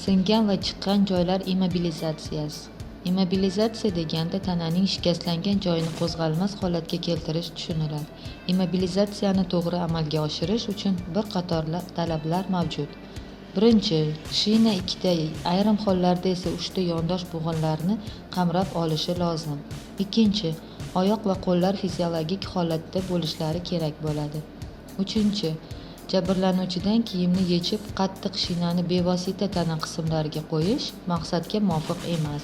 Singan va chiqqan joylar immobilizatsiyasi. Immobilizatsiya deganda tananing shikastlangan joyini qo'zg'almas holatga keltirish tushuniladi. Immobilizatsiyani to'g'ri amalga oshirish uchun bir qator talablar mavjud. Birinchi, shina ikkita, ayrim hollarda esa uchta yondosh bo'g'inlarni qamrab olishi lozim. Ikkinchi, oyoq va qo'llar fiziologik holatda bo'lishlari kerak bo'ladi. Uchinchi, jabrlanuvchidan kiyimni yechib, qattiq shinani bevosita tana qismlariga qo'yish maqsadga muvofiq emas.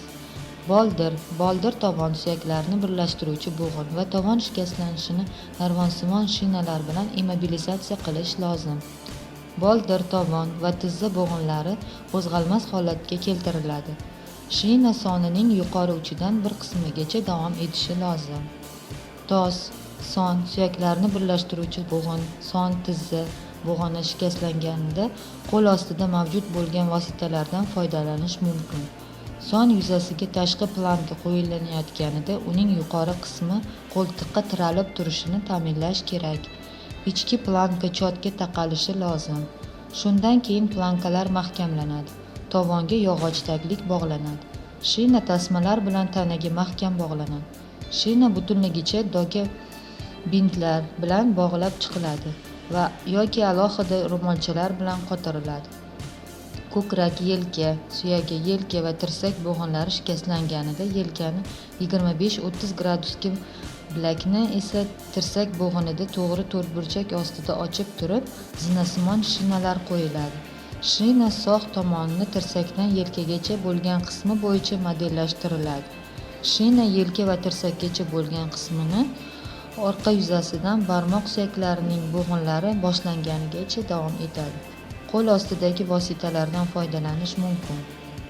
Boldir tovon suyaklarini birlashtiruvchi bo'g'in va tovon shikastlanishini narvonsimon shinalar bilan immobilizatsiya qilish lozim. Boldir, tovon va tizza bo'g'inlari qo'zg'almas holatga keltiriladi. Shina sonining yuqori uchidan bir qismigacha davom etishi lozim. Tos, son suyaklarni birlashtiruvchi bo'g'in, son tizza bo'g'ini shikastlanganida qo'l ostida mavjud bo'lgan vositalardan foydalanish mumkin. Son yuzasiga tashqi planka qo'yilayotganida uning yuqori qismi qo'ltiqqa tiralib turishini ta'minlash kerak. Ichki planka chotga taqalishi lozim. Shundan keyin plankalar mahkamlanadi. Tovonga yog'och taglik bog'lanadi. Shina tasmalar bilan tanaga mahkam bog'lanadi. Shina butunligicha doka bintlar bilan bog'lab chiqiladi va yoki alohida ro'molchalar bilan qotiriladi. Ko'krak, yelka suyagi, yelka va tirsak bo'g'inlari shikastlanganida yelkani 25-30 gradusga, bilakni esa tirsak bo'g'inida to'g'ri to'rtburchak ostida ochib turib, zinasimon shinalar qo'yiladi. Shina sog' tomoni tirsakdan yelkagacha bo'lgan qismi bo'yicha modellashtiriladi. Shina yelka va tirsakgacha bo'lgan qismini orqa yuzasidan barmoq suyaklarining bo'g'inlari boshlanganigacha davom etadi. Qo'l ostidagi vositalardan foydalanish mumkin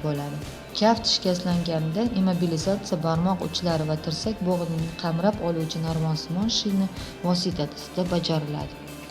bo'ladi. Kaft shikastlanganida immobilizatsiya barmoq uchlari va tirsak bo'g'inini qamrab oluvchi narvonsimon shina vositasida bajariladi.